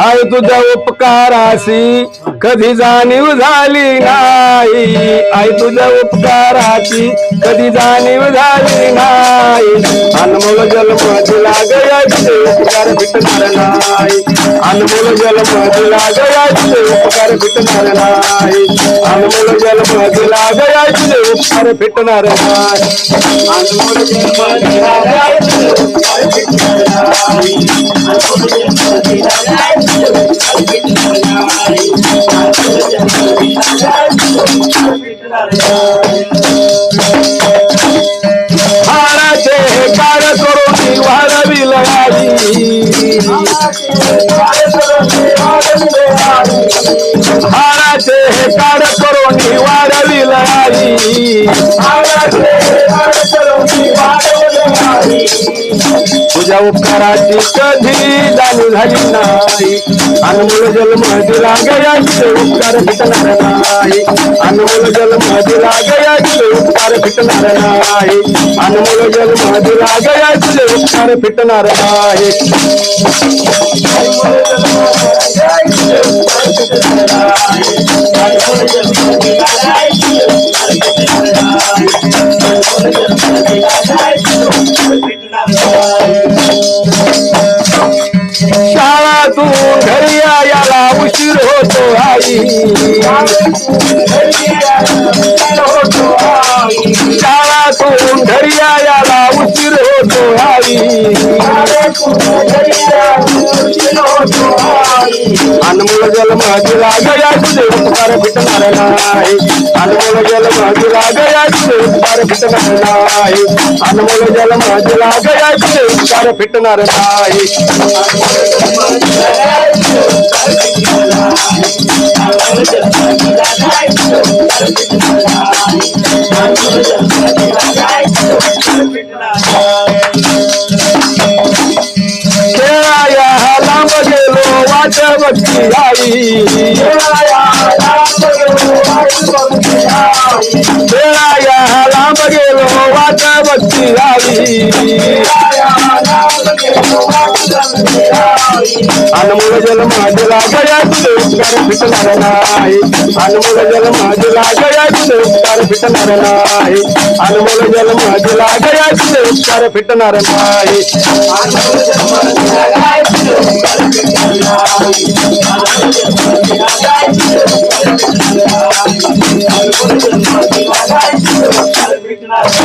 आई तुझ्या उपकाराची कधी जाणीव झाली नाही, आई तुझ्या उपकाराची कधी जाणीव झाली नाही, अनमोल जन्म दिला गया तुझे उपकार भेटणार नाही, अनमोल जन्म दिला गया तुझे उपकार भेटणार नाही, अनमोल जन्म दिला गया तुझे उपकार भेटणार नाही, अनमोल जन्म दिला गया तुझे उपकार भेटणार नाही, अनमोल जन्म दिला गया तुझे उपकार भेटणार नाही, अनमोल जन्म दिला गया तुझे उपकार भेटणार नाही. हाराचे कार करून वाढविल आई, हाराचे कार करून वाढविल आई, तुझ्या उपकाराची कधी जाणीव झाली नाही, अनमोल जन्म दिला गया तुझे उपकार भेटणार नाही, अनमोल जन्म दिला गया तुझे उपकार भेटणार नाही, अनमोल जन्म दिला गया तुझे उपकार भेटणार नाही, शाळातून घरी यायला उशीर होतो आई, शाळातून घरी यायला उशीर होतो आई, अनमोल जन्म दिला गया तुझे उपकार भेटणार नाही, अनमोल जन्म दिला गया तुझे उपकार भेटणार नाही, अनमोल जन्म दिला गया तुझे उपकार भेटणार नाही, खेळाया लांब गेलो वाट बघती आई, खेळाया लांब गेलो वाट बघती आई, अनमोल जन्म दिला गया तुझे उपकार भेटणार नाही, अनमोल जन्म दिला गया तुझे उपकार भेटणार नाही, अनमोल जन्म दिला गया तुझे उपकार भेटणार नाही, अनमोल जन्म दिला गया तुझे उपकार भेटणार नाही, अनमोल जन्म दिला गया तुझे उपकार भेटणार नाही, अनमोल जन्म दिला गया तुझे उपकार भेटणार नाही.